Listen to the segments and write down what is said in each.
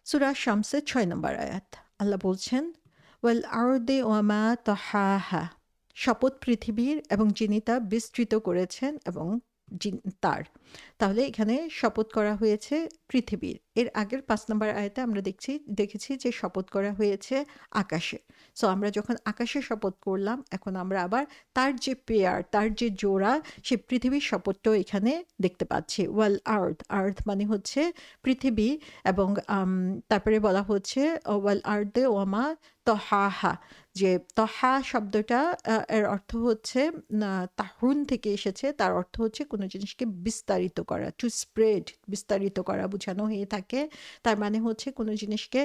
সূরা শামসের ৬ নম্বর আয়াত। আল্লাহ বলছেন, ওয়াল আরদি ওয়ামা তাহাহা, শপথ পৃথিবীর এবং যিনি তা বিস্তৃত করেছেন এবং তার। তাহলে এখানে শপথ করা হয়েছে পৃথিবীর। এর আগের ৫ নম্বর আয়াতে আমরা দেখেছি যে শপথ করা হয়েছে আকাশে। সো আমরা যখন আকাশে শপথ করলাম, এখন আমরা আবার তার যে পেয়ার, তার যে জোড়া, সে পৃথিবীর শপথটাও এখানে দেখতে পাচ্ছি। ওয়াল আর্থ, আর্থ মানে হচ্ছে পৃথিবী, এবং তারপরে বলা হচ্ছে ওয়াল আর্দে ওয়ামা তহাহা, যে তহা শব্দটা এর অর্থ হচ্ছে তাহুন থেকে এসেছে। তার অর্থ হচ্ছে কোনো জিনিসকে বিস্তারিত করা, টু স্প্রেড, বিস্তারিত করা বোঝানো হয়ে থাকে। তার মানে হচ্ছে কোনো জিনিসকে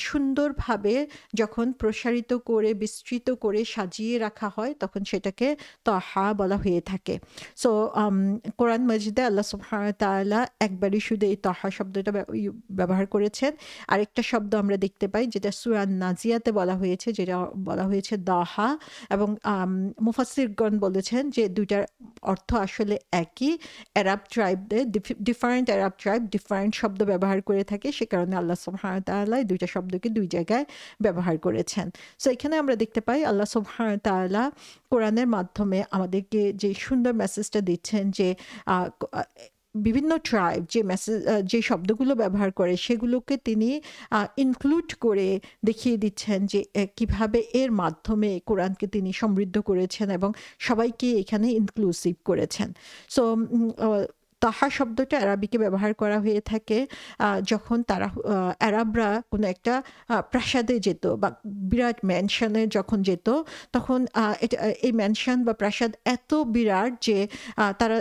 সুন্দরভাবে যখন প্রসারিত করে, বিস্তৃত করে সাজিয়ে রাখা হয়, তখন সেটাকে তহা বলা হয়ে থাকে। সো কোরআন মাজিদে আল্লাহ সুবহানাহু ওয়া তাআলা একবারই শুধু এই তহা শব্দটা ব্যবহার করেছেন। আরেকটা শব্দ আমরা দেখতে পাই যেটা সূরা নাজিয়াতে বলা হয়েছে, যেটা বলা হয়েছে দাহা, এবং মুফাসসিরগণ বলেছেন যে দুইটার অর্থ আসলে একই। আরব ট্রাইবদের, ডিফারেন্ট আরব ট্রাইব ডিফারেন্ট শব্দ ব্যবহার করে থাকে, সে কারণে আল্লাহ সুবহানাহু ওয়া তাআলা এই দুইটা শব্দকে দুই জায়গায় ব্যবহার করেছেন। সো এখানে আমরা দেখতে পাই আল্লাহ সুবহানাহু ওয়া তাআলা কোরআনের মাধ্যমে আমাদেরকে যে সুন্দর মেসেজটা দিচ্ছেন, যে বিভিন্ন ট্রাইব যে যে শব্দগুলো ব্যবহার করে সেগুলোকে তিনি ইনক্লুড করে দেখিয়ে দিচ্ছেন যে কিভাবে এর মাধ্যমে কোরআনকে তিনি সমৃদ্ধ করেছেন এবং সবাইকে এখানে ইনক্লুসিভ করেছেন। সো তাহা শব্দটা আরবিকে ব্যবহার করা হয়ে থাকে যখন তারা আরবরা কোনো একটা প্রাসাদে যেত বা বিরাট ম্যানশনে যখন যেত, তখন এটা এই ম্যানশন বা প্রাসাদ এত বিরাট যে তারা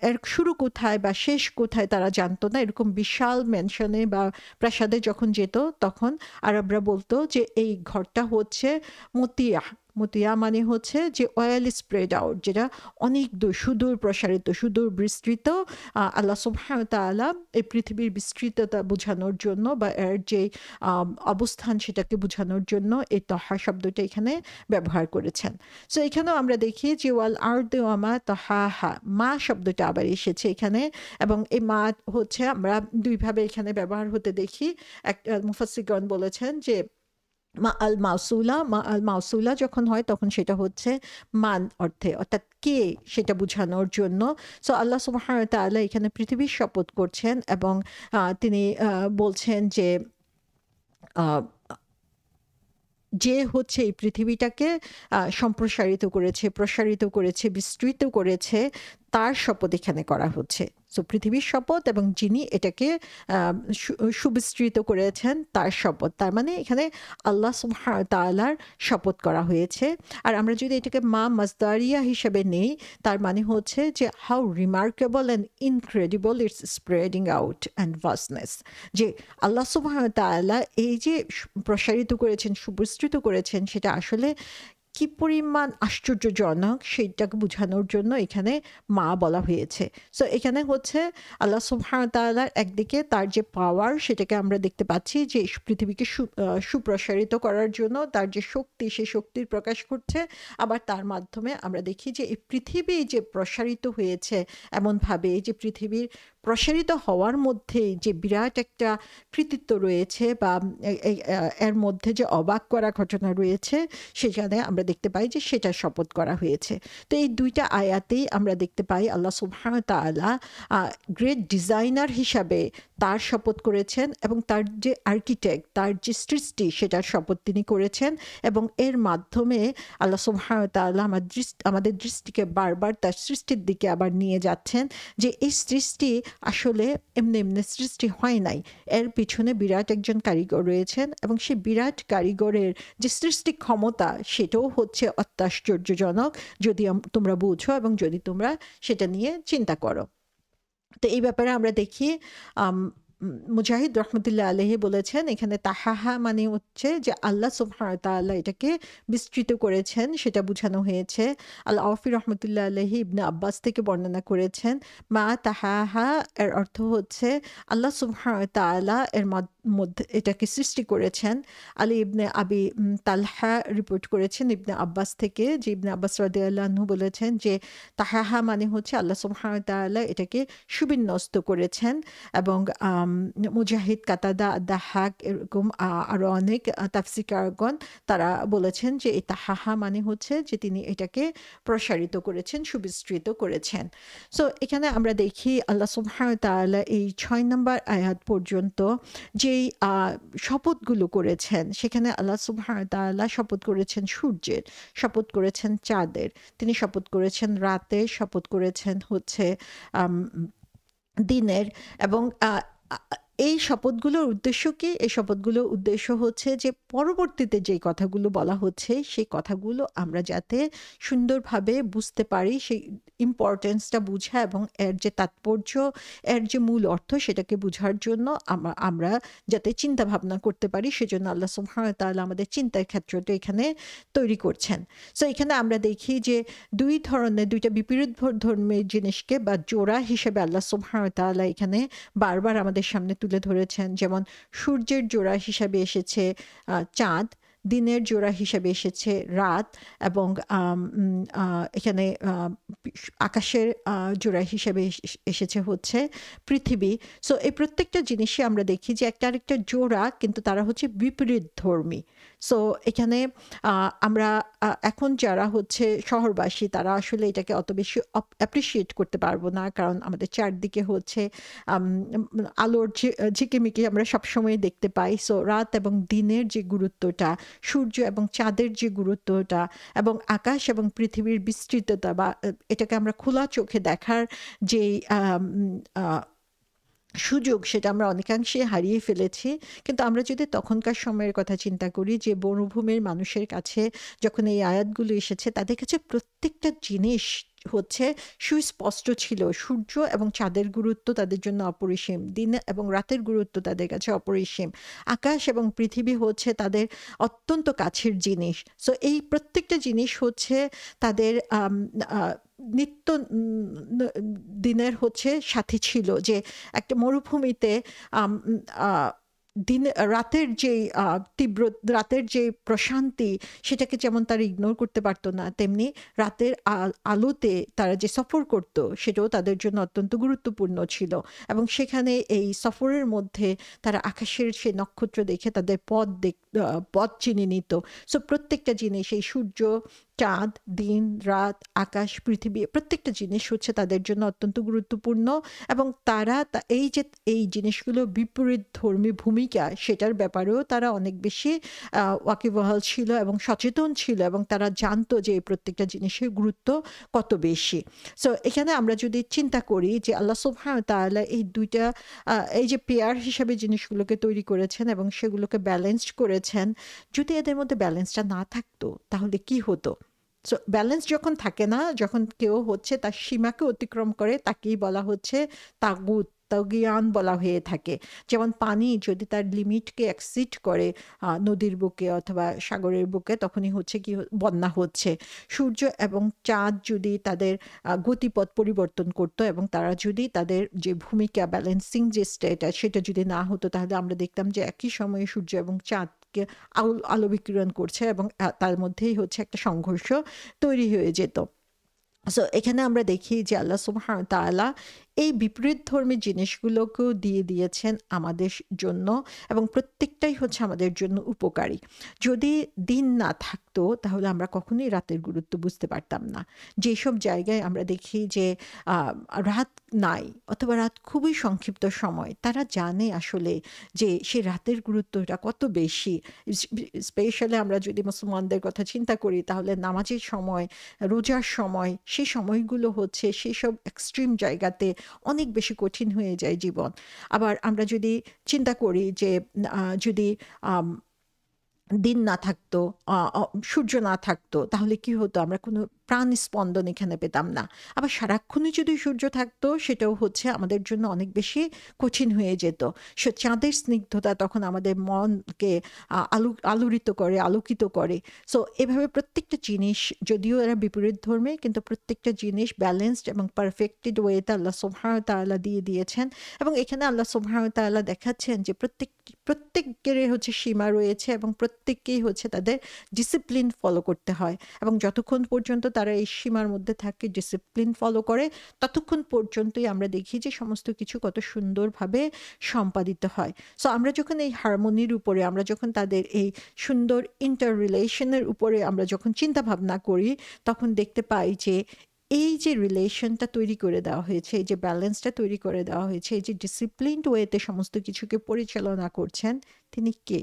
এর শুরু কোথায় বা শেষ কোথায় তারা জানতো না। এরকম বিশাল ম্যানশনে বা প্রাসাদে যখন যেত, তখন আরবরা বলতো যে এই ঘরটা হচ্ছে মতিয়া। মতিয়া মানে হচ্ছে যে অয়েল স্প্রেড আউট, যেটা অনেক দূর, সুদূর প্রসারিত, সুদূর বিস্তৃত। আল্লাহ সুবহানাহু ওয়া তাআলা এই পৃথিবীর বিস্তৃততা বোঝানোর জন্য বা এর যে অবস্থান সেটাকে বোঝানোর জন্য এই তহা শব্দটা এখানে ব্যবহার করেছেন। সো এখানেও আমরা দেখি যে ওয়াল আরদি ওয়ামা তাহাহা, মা শব্দটা আবার এসেছে এখানে, এবং এই মা হচ্ছে আমরা দুইভাবে এখানে ব্যবহার হতে দেখি। একটা মুফাসসিরগণ বলেছেন যে মা আল মাউসুলা, মা আল মাউসুলা যখন হয় তখন সেটা হচ্ছে মান অর্থে, অর্থাৎ কে, সেটা বোঝানোর জন্য। সো আল্লাহ সুবহানাহু ওয়া তাআলা এখানে পৃথিবীর শপথ করছেন এবং তিনি বলছেন যে যে হচ্ছে এই পৃথিবীটাকে সম্প্রসারিত করেছে, প্রসারিত করেছে, বিস্তৃত করেছে, তার শপথ এখানে করা হচ্ছে। সো পৃথিবীর শপথ এবং যিনি এটাকে সুবিস্তৃত করেছেন তার শপথ। তার মানে এখানে আল্লাহ সুবহানাহু ওয়া তাআলার শপথ করা হয়েছে। আর আমরা যদি এটাকে মা মাজদারিয়া হিসেবে নেই, তার মানে হচ্ছে যে how remarkable and incredible it's spreading out and vastness, যে আল্লাহ সুবহানাহু ওয়া তাআলা এই যে প্রসারিত করেছেন, সুবিস্তৃত করেছেন, সেটা আসলে কি পরিমাণ আশ্চর্যজনক সেইটাকে বোঝানোর জন্য এখানে মা বলা হয়েছে। সো এখানে হচ্ছে আল্লাহ সুবহানাহু ওয়া তাআলার একদিকে তার যে পাওয়ার সেটাকে আমরা দেখতে পাচ্ছি, যে পৃথিবীকে সুপ্রসারিত করার জন্য তার যে শক্তি, সেই শক্তির প্রকাশ করছে। আবার তার মাধ্যমে আমরা দেখি যে এই পৃথিবী যে প্রসারিত হয়েছে এমনভাবে, এই যে পৃথিবীর প্রসারিত হওয়ার মধ্যে যে বিরাট একটা কৃতিত্ব রয়েছে বা এর মধ্যে যে অবাক করা ঘটনা রয়েছে, সেখানে আমরা দেখতে পাই যে সেটা শপথ করা হয়েছে। তো এই দুইটা আয়াতেই আমরা দেখতে পাই আল্লাহ সুবহানাহু ওয়া তাআলা গ্রেট ডিজাইনার হিসাবে তার শপথ করেছেন, এবং তার যে আর্কিটেক্ট, তার যে সৃষ্টি, সেটার শপথ তিনি করেছেন। এবং এর মাধ্যমে আল্লাহ সুবহানাহু ওয়া তাআলা আমাদের দৃষ্টিকে বারবার তার সৃষ্টির দিকে আবার নিয়ে যাচ্ছেন, যে এই সৃষ্টি আসলে এমনি এমনি সৃষ্টি হয় নাই, এর পিছনে বিরাট একজন কারিগর রয়েছেন, এবং সেই বিরাট কারিগরের যে সৃষ্টি ক্ষমতা সেটাও হচ্ছে অত্যাশ্চর্যজনক, যদি তোমরা বুঝো এবং যদি তোমরা সেটা নিয়ে চিন্তা করো। তো এই ব্যাপারে আমরা দেখি মুজাহিদ রহমতুল্লাহ আলাইহি বলেছেন এখানে তাহাহা মানে হচ্ছে যে আল্লাহ সুবহানাহু ওয়া তাআলা এটাকে বিস্তৃত করেছেন, সেটা বোঝানো হয়েছে। আল্লাহ আউফি রহমতুল্লাহ আলাইহি ইবনে আব্বাস থেকে বর্ণনা করেছেন, মা তাহাহা এর অর্থ হচ্ছে আল্লাহ সুবহানাহু ওয়া তাআলা মধ্যে এটাকে সৃষ্টি করেছেন। আলী ইবনে আবি তালহা রিপোর্ট করেছেন ইবনে আব্বাস থেকে, যে ইবনে আব্বাস রাদিয়াল্লাহু আনহু বলেছেন যে তাহাহা মানে হচ্ছে আল্লাহ সুবহানাহু ওয়া তাআলা এটাকে সুবিন্যস্ত করেছেন। এবং মুজাহিদ, কাতাদা, দাহাক এরকম আরো অনেক তাফসীরকারগণ তারা বলেছেন যে এই তাহাহা মানে হচ্ছে যে তিনি এটাকে প্রসারিত করেছেন, সুবিস্তৃত করেছেন। সো এখানে আমরা দেখি আল্লাহ সুবহানাহু ওয়া তাআলা এই ৬ নম্বর আয়াত পর্যন্ত যেই শপথগুলো করেছেন, সেখানে আল্লাহ সুবহানাহু ওয়া তাআলা শপথ করেছেন সূর্যের, শপথ করেছেন চাঁদের, তিনি শপথ করেছেন রাতের, শপথ করেছেন হচ্ছে আম দিনের। এবং এই শপথগুলোর উদ্দেশ্য কি? এই শপথগুলোর উদ্দেশ্য হচ্ছে যে পরবর্তীতে যেই কথাগুলো বলা হচ্ছে, সেই কথাগুলো আমরা যাতে সুন্দরভাবে বুঝতে পারি, সেই ইম্পর্টেন্সটা বুঝা এবং এর যে তাৎপর্য, এর যে মূল অর্থ সেটাকে বুঝার জন্য আমরা যাতে চিন্তা ভাবনা করতে পারি, সেজন্য আল্লাহ সুবহানাহু ওয়া তাআলা আমাদের চিন্তার ক্ষেত্রটা এখানে তৈরি করছেন। সো এখানে আমরা দেখি যে দুইটা বিপরীত ধর্মের জিনিসকে বা জোড়া হিসেবে আল্লাহ সুবহানাহু ওয়া তাআলা এখানে বারবার আমাদের সামনে তুলে ধরেছেন। যেমন সূর্যের জোড়া হিসাবে এসেছে চাঁদ, দিনের জোড়া হিসাবে এসেছে রাত, এবং এখানে আকাশের জোড়া হিসাবে এসেছে হচ্ছে পৃথিবী। সো এই প্রত্যেকটা জিনিসই আমরা দেখি যে একটা আরেকটা জোড়া, কিন্তু তারা হচ্ছে বিপরীত ধর্মী। সো এখানে আমরা এখন যারা হচ্ছে শহরবাসী, তারা আসলে এটাকে অত বেশি অ্যাপ্রিসিয়েট করতে পারবো না, কারণ আমাদের চারদিকে হচ্ছে আলোর ঝিকিমিকি আমরা সবসময় দেখতে পাই। সো রাত এবং দিনের যে গুরুত্বটা, সূর্য এবং চাঁদের যে গুরুত্বটা, এবং আকাশ এবং পৃথিবীর বিস্তৃততা, বা এটাকে আমরা খোলা চোখে দেখার যে সুযোগ, সেটা আমরা অনেকাংশে হারিয়ে ফেলেছি। কিন্তু আমরা যদি তখনকার সময়ের কথা চিন্তা করি, যে বনভূমির মানুষের কাছে যখন এই আয়াতগুলো এসেছে, তাদের কাছে প্রত্যেকটা জিনিস হচ্ছে সুস্পষ্ট ছিল। সূর্য এবং চাঁদের গুরুত্ব তাদের জন্য অপরিসীম, দিন এবং রাতের গুরুত্ব তাদের কাছে অপরিসীম, আকাশ এবং পৃথিবী হচ্ছে তাদের অত্যন্ত কাছের জিনিস। সো এই প্রত্যেকটা জিনিস হচ্ছে তাদের নিত্য দিনের হচ্ছে সাথী ছিল। যে একটা মরুভূমিতে রাতের যে তীব্র, রাতের যে প্রশান্তি, সেটাকে যেমন তারা ইগনোর করতে পারতো না, তেমনি রাতের আলোতে তারা যে সফর করত, সেটাও তাদের জন্য অত্যন্ত গুরুত্বপূর্ণ ছিল। এবং সেখানে এই সফরের মধ্যে তারা আকাশের সেই নক্ষত্র দেখে তাদের পথ চিনে নিত। সো প্রত্যেকটা জিনিস, এই সূর্য, চাঁদ, দিন, রাত, আকাশ, পৃথিবী, প্রত্যেকটা জিনিস হচ্ছে তাদের জন্য অত্যন্ত গুরুত্বপূর্ণ। এবং তারা এই জিনিসগুলো বিপরীত ধর্মী ভূমিকা, সেটার ব্যাপারেও তারা অনেক বেশি ওয়াকিবহাল ছিল এবং সচেতন ছিল, এবং তারা জানতো যে এই প্রত্যেকটা জিনিসের গুরুত্ব কত বেশি। সো এখানে আমরা যদি চিন্তা করি যে আল্লাহ সুবহানাহু ওয়া তাআলা এই দুইটা এই যে পেয়ার হিসাবে জিনিসগুলোকে তৈরি করেছেন এবং সেগুলোকে ব্যালেন্সড করেছেন, যদি এদের মধ্যে ব্যালেন্সটা না থাকতো তাহলে কি হতো? সো ব্যালেন্স যখন থাকে না, যখন কেউ হচ্ছে তার সীমাকে অতিক্রম করে, তাকেই বলা হচ্ছে তাগুত, তাগিয়ান বলা হয়ে থাকে। যেমন পানি যদি তার লিমিটকে এক্সিড করে নদীর বুকে অথবা সাগরের বুকে, তখনই হচ্ছে কি বন্যা হচ্ছে। সূর্য এবং চাঁদ যদি তাদের গতিপথ পরিবর্তন করতো, এবং তারা যদি তাদের যে ভূমিকা, ব্যালেন্সিং যে স্টেট, সেটা যদি না হতো, তাহলে আমরা দেখতাম যে একই সময়ে সূর্য এবং চাঁদ আলো বিকিরণ করছে, এবং তার মধ্যেই হচ্ছে একটা সংঘর্ষ তৈরি হয়ে যেত। সো এখানে আমরা দেখি যে আল্লাহ সুবহানাহু ওয়া তাআলা এই বিপরীত ধর্মী জিনিসগুলোকেও দিয়ে দিয়েছেন আমাদের জন্য, এবং প্রত্যেকটাই হচ্ছে আমাদের জন্য উপকারী। যদি দিন না থাকতো, তাহলে আমরা কখনোই রাতের গুরুত্ব বুঝতে পারতাম না। যেসব জায়গায় আমরা দেখি যে রাত নাই অথবা রাত খুবই সংক্ষিপ্ত সময়, তারা জানে আসলে যে সেই রাতের গুরুত্বটা কত বেশি। স্পেশালি আমরা যদি মুসলমানদের কথা চিন্তা করি, তাহলে নামাজের সময়, রোজার সময়, সেই সময়গুলো হচ্ছে সেই সব এক্সট্রিম জায়গাতে অনেক বেশি কঠিন হয়ে যায় জীবন। আবার আমরা যদি চিন্তা করি যে যদি দিন না থাকতো, সূর্য না থাকতো, তাহলে কি হতো? আমরা কোনো প্রাণ স্পন্দন এখানে পেতাম না। আবার সারাক্ষণই যদি সূর্য থাকতো সেটাও হচ্ছে আমাদের জন্য অনেক বেশি কঠিন হয়ে যেত। চাঁদের স্নিগ্ধতা তখন আমাদের মনকে আলোড়িত করে, আলোকিত করে। সো এভাবে প্রত্যেকটা জিনিস, যদিও এরা বিপরীত ধর্মী, কিন্তু প্রত্যেকটা জিনিস ব্যালেন্সড এবং পারফেক্টেড ওয়েতে আল্লাহ সুবহানাহু ওয়া তাআলা দিয়ে দিয়েছেন। এবং এখানে আল্লাহ সুবহানাহু ওয়া তাআলা দেখাচ্ছেন যে প্রত্যেকেরই হচ্ছে সীমা রয়েছে এবং প্রত্যেককেই হচ্ছে তাদের ডিসিপ্লিন ফলো করতে হয়। এবং যতক্ষণ পর্যন্ত তারা এই সীমার মধ্যে থাকে, ডিসিপ্লিন ফলো করে, ততক্ষণ পর্যন্তই আমরা দেখি যে সমস্ত কিছু কত সুন্দরভাবে সম্পাদিত হয়। সো আমরা যখন এই হারমোনির উপরে, আমরা যখন তাদের এই সুন্দর ইন্টার রিলেশনের উপরে আমরা যখন চিন্তা ভাবনা করি, তখন দেখতে পাই যে এই যে রিলেশনটা তৈরি করে দেওয়া হয়েছে, এই যে ব্যালেন্সটা তৈরি করে দেওয়া হয়েছে, এই যে ডিসিপ্লিনড ওয়েতে সমস্ত কিছুকে পরিচালনা করছেন, তিনি কে?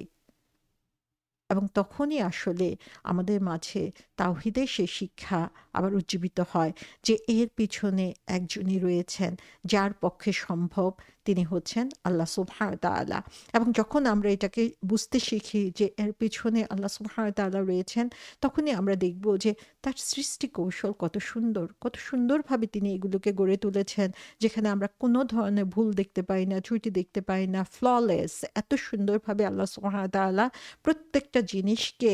এবং তখনই আসলে আমাদের মাঝে তাওহীদের সেই শিক্ষা আবার উজ্জীবিত হয় যে এর পিছনে একজনই রয়েছেন যার পক্ষে সম্ভব, তিনি হচ্ছেন আল্লাহ সুবহানাহু ওয়া তাআলা। এবং যখন আমরা এটাকে বুঝতে শিখি যে এর পিছনে আল্লাহ সুবহানাহু ওয়া তাআলা রয়েছেন, তখনই আমরা দেখব যে তার সৃষ্টি কৌশল কত সুন্দর, কত সুন্দরভাবে তিনি এগুলোকে গড়ে তুলেছেন, যেখানে আমরা কোনো ধরনের ভুল দেখতে পাই না, ত্রুটি দেখতে পাই না, ফ্ললেস। এত সুন্দরভাবে আল্লাহ সুবহানাহু ওয়া তাআলা প্রত্যেকটা জিনিসকে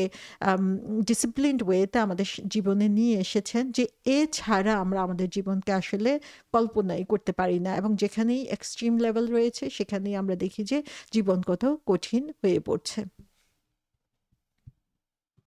ডিসিপ্লিনড ওয়েতে আমাদের জীবনে নিয়ে এসেছেন, যে এছাড়া আমরা আমাদের জীবনকে আসলে কল্পনাই করতে পারি না। এবং যেখানেই এক্সট্রিম লেভেল রয়েছে সেখানেই আমরা দেখি যে জীবন কত কঠিন হয়ে পড়ছে।